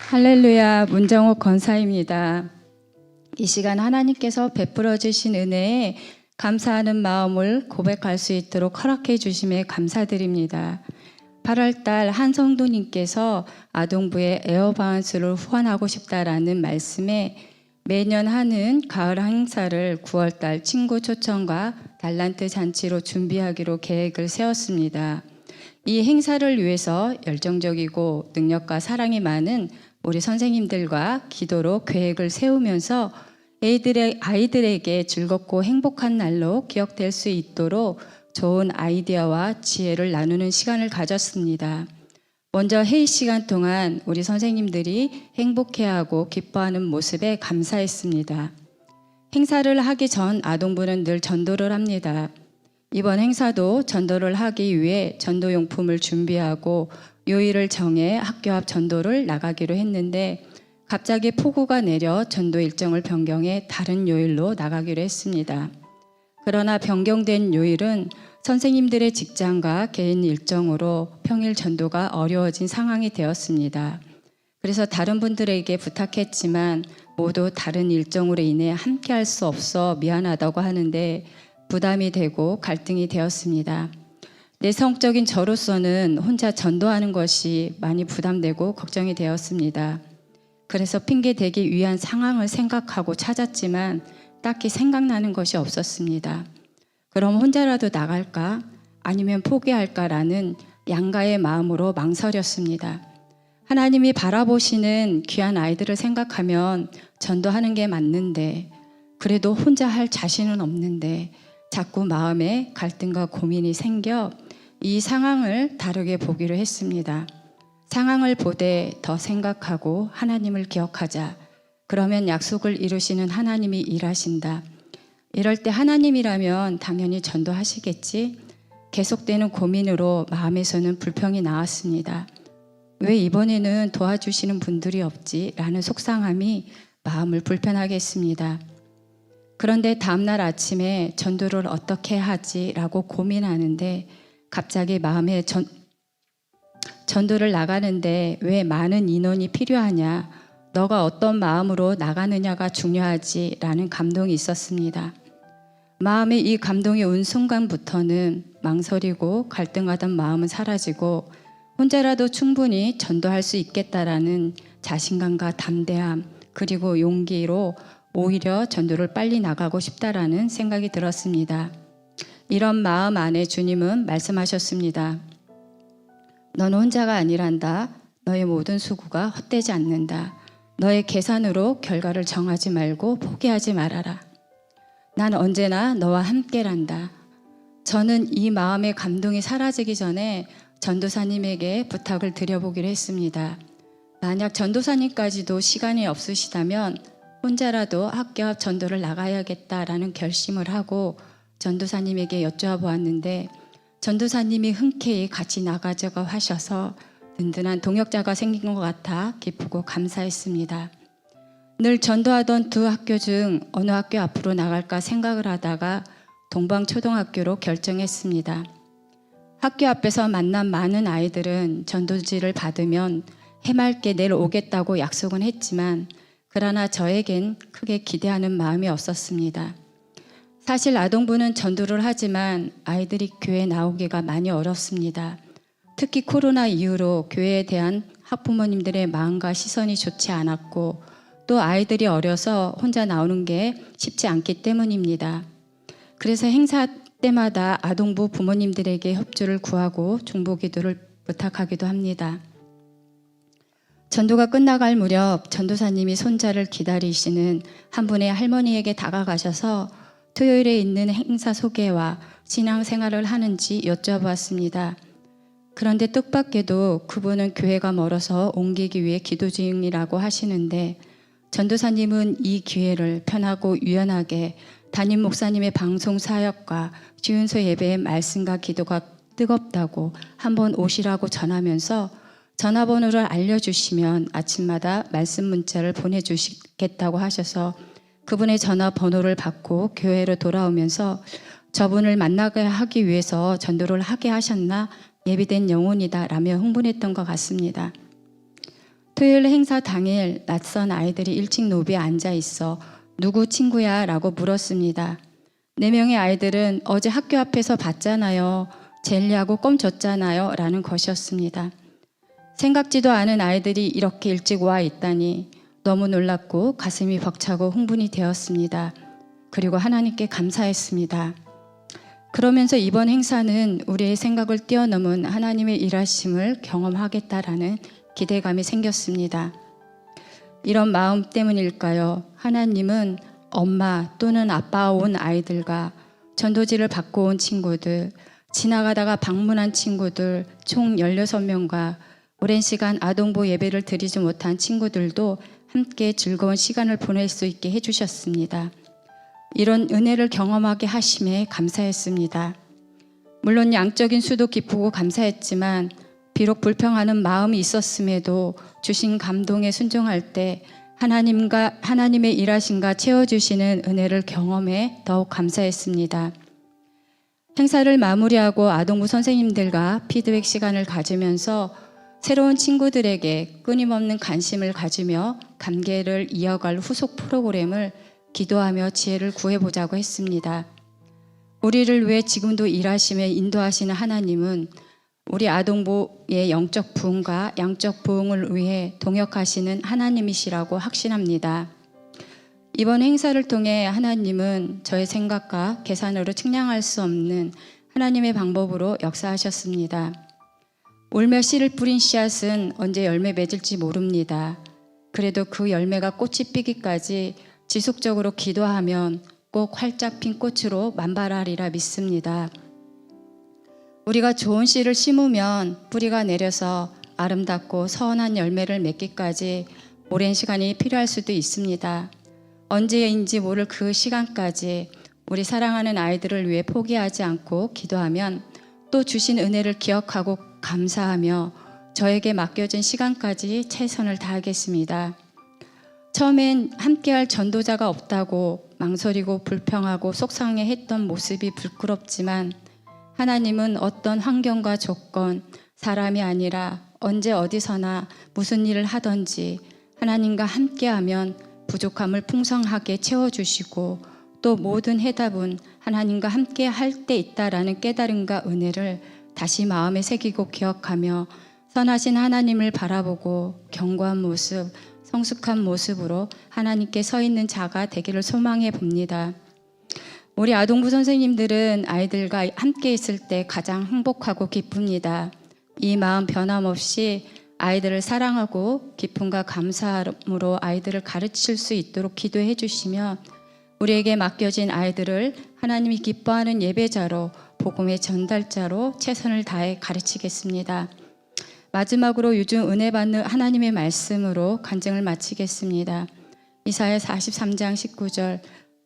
할렐루야, 문정옥 권사입니다. 이 시간 하나님께서 베풀어 주신 은혜에 감사하는 마음을 고백할 수 있도록 허락해 주심에 감사드립니다. 8월달 한 성도님께서 아동부의 에어바운스를 후원하고 싶다라는 말씀에 매년 하는 가을 행사를 9월달 친구 초청과 달란트 잔치로 준비하기로 계획을 세웠습니다. 이 행사를 위해서 열정적이고 능력과 사랑이 많은 우리 선생님들과 기도로 계획을 세우면서 아이들에게 즐겁고 행복한 날로 기억될 수 있도록 좋은 아이디어와 지혜를 나누는 시간을 가졌습니다. 먼저 회의 시간 동안 우리 선생님들이 행복해하고 기뻐하는 모습에 감사했습니다. 행사를 하기 전 아동부는 늘 전도를 합니다. 이번 행사도 전도를 하기 위해 전도용품을 준비하고 요일을 정해 학교 앞 전도를 나가기로 했는데 갑자기 폭우가 내려 전도 일정을 변경해 다른 요일로 나가기로 했습니다. 그러나 변경된 요일은 선생님들의 직장과 개인 일정으로 평일 전도가 어려워진 상황이 되었습니다. 그래서 다른 분들에게 부탁했지만 모두 다른 일정으로 인해 함께 할 수 없어 미안하다고 하는데 부담이 되고 갈등이 되었습니다. 내성적인 저로서는 혼자 전도하는 것이 많이 부담되고 걱정이 되었습니다. 그래서 핑계대기 위한 상황을 생각하고 찾았지만 딱히 생각나는 것이 없었습니다. 그럼 혼자라도 나갈까? 아니면 포기할까라는 양가의 마음으로 망설였습니다. 하나님이 바라보시는 귀한 아이들을 생각하면 전도하는 게 맞는데 그래도 혼자 할 자신은 없는데 자꾸 마음에 갈등과 고민이 생겨 이 상황을 다르게 보기로 했습니다. 상황을 보되 더 생각하고 하나님을 기억하자. 그러면 약속을 이루시는 하나님이 일하신다. 이럴 때 하나님이라면 당연히 전도하시겠지? 계속되는 고민으로 마음에서는 불평이 나왔습니다. 왜 이번에는 도와주시는 분들이 없지? 라는 속상함이 마음을 불편하게 했습니다. 그런데 다음날 아침에 전도를 어떻게 하지? 라고 고민하는데 갑자기 마음에 전도를 나가는데 왜 많은 인원이 필요하냐? 너가 어떤 마음으로 나가느냐가 중요하지? 라는 감동이 있었습니다. 마음에 이 감동이 온 순간부터는 망설이고 갈등하던 마음은 사라지고 혼자라도 충분히 전도할 수 있겠다라는 자신감과 담대함 그리고 용기로 오히려 전도를 빨리 나가고 싶다라는 생각이 들었습니다. 이런 마음 안에 주님은 말씀하셨습니다. 너는 혼자가 아니란다. 너의 모든 수고가 헛되지 않는다. 너의 계산으로 결과를 정하지 말고 포기하지 말아라. 난 언제나 너와 함께란다. 저는 이 마음의 감동이 사라지기 전에 전도사님에게 부탁을 드려보기로 했습니다. 만약 전도사님까지도 시간이 없으시다면 혼자라도 학교 앞 전도를 나가야겠다라는 결심을 하고 전도사님에게 여쭈어보았는데 전도사님이 흔쾌히 같이 나가자고 하셔서 든든한 동역자가 생긴 것 같아 기쁘고 감사했습니다. 늘 전도하던 두 학교 중 어느 학교 앞으로 나갈까 생각을 하다가 동방초등학교로 결정했습니다. 학교 앞에서 만난 많은 아이들은 전도지를 받으면 해맑게 내일 오겠다고 약속은 했지만 그러나 저에겐 크게 기대하는 마음이 없었습니다. 사실 아동부는 전도를 하지만 아이들이 교회에 나오기가 많이 어렵습니다. 특히 코로나 이후로 교회에 대한 학부모님들의 마음과 시선이 좋지 않았고 또 아이들이 어려서 혼자 나오는 게 쉽지 않기 때문입니다. 그래서 행사 때마다 아동부 부모님들에게 협조를 구하고 중보기도를 부탁하기도 합니다. 전도가 끝나갈 무렵 전도사님이 손자를 기다리시는 한 분의 할머니에게 다가가셔서 토요일에 있는 행사 소개와 신앙생활을 하는지 여쭤보았습니다. 그런데 뜻밖에도 그분은 교회가 멀어서 옮기기 위해 기도 중이라고 하시는데 전도사님은 이 기회를 편하고 유연하게 담임 목사님의 방송 사역과 주윤소 예배의 말씀과 기도가 뜨겁다고 한번 오시라고 전하면서 전화번호를 알려주시면 아침마다 말씀 문자를 보내주시겠다고 하셔서 그분의 전화번호를 받고 교회로 돌아오면서 저분을 만나게 하기 위해서 전도를 하게 하셨나? 예비된 영혼이다 라며 흥분했던 것 같습니다. 토요일 행사 당일 낯선 아이들이 일찍 로비에 앉아 있어 누구 친구야? 라고 물었습니다. 4명의 아이들은 어제 학교 앞에서 봤잖아요. 젤리하고 껌 줬잖아요. 라는 것이었습니다. 생각지도 않은 아이들이 이렇게 일찍 와 있다니 너무 놀랐고 가슴이 벅차고 흥분이 되었습니다. 그리고 하나님께 감사했습니다. 그러면서 이번 행사는 우리의 생각을 뛰어넘은 하나님의 일하심을 경험하겠다라는 기대감이 생겼습니다. 이런 마음 때문일까요? 하나님은 엄마 또는 아빠 온 아이들과 전도지를 받고 온 친구들, 지나가다가 방문한 친구들 총 16명과 오랜 시간 아동보 예배를 드리지 못한 친구들도 함께 즐거운 시간을 보낼 수 있게 해주셨습니다. 이런 은혜를 경험하게 하심에 감사했습니다. 물론 양적인 수도 기쁘고 감사했지만 비록 불평하는 마음이 있었음에도 주신 감동에 순종할 때 하나님의 일하심과 채워주시는 은혜를 경험해 더욱 감사했습니다. 행사를 마무리하고 아동부 선생님들과 피드백 시간을 가지면서 새로운 친구들에게 끊임없는 관심을 가지며 관계를 이어갈 후속 프로그램을 기도하며 지혜를 구해보자고 했습니다. 우리를 위해 지금도 일하시며 인도하시는 하나님은 우리 아동부의 영적 부흥과 양적 부흥을 위해 동역하시는 하나님이시라고 확신합니다. 이번 행사를 통해 하나님은 저의 생각과 계산으로 측량할 수 없는 하나님의 방법으로 역사하셨습니다. 울며 씨를 뿌린 씨앗은 언제 열매 맺을지 모릅니다. 그래도 그 열매가 꽃이 피기까지 지속적으로 기도하면 꼭 활짝 핀 꽃으로 만발하리라 믿습니다. 우리가 좋은 씨를 심으면 뿌리가 내려서 아름답고 선한 열매를 맺기까지 오랜 시간이 필요할 수도 있습니다. 언제인지 모를 그 시간까지 우리 사랑하는 아이들을 위해 포기하지 않고 기도하면 또 주신 은혜를 기억하고 감사하며 저에게 맡겨진 시간까지 최선을 다하겠습니다. 처음엔 함께할 전도자가 없다고 망설이고 불평하고 속상해했던 모습이 부끄럽지만 하나님은 어떤 환경과 조건, 사람이 아니라 언제 어디서나 무슨 일을 하든지 하나님과 함께하면 부족함을 풍성하게 채워주시고 또 모든 해답은 하나님과 함께 할 때 있다라는 깨달음과 은혜를 다시 마음에 새기고 기억하며 선하신 하나님을 바라보고 견고한 모습, 성숙한 모습으로 하나님께 서 있는 자가 되기를 소망해 봅니다. 우리 아동부 선생님들은 아이들과 함께 있을 때 가장 행복하고 기쁩니다. 이 마음 변함없이 아이들을 사랑하고 기쁨과 감사함으로 아이들을 가르칠 수 있도록 기도해 주시며 우리에게 맡겨진 아이들을 하나님이 기뻐하는 예배자로 복음의 전달자로 최선을 다해 가르치겠습니다. 마지막으로 요즘 은혜 받는 하나님의 말씀으로 간증을 마치겠습니다. 이사야 43장 19절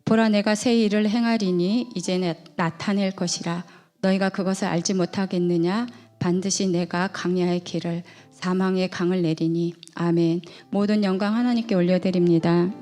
보라 내가 새 일을 행하리니 이제 나타낼 것이라 너희가 그것을 알지 못하겠느냐 반드시 내가 강야의 길을 사망의 강을 내리니 아멘. 모든 영광 하나님께 올려드립니다.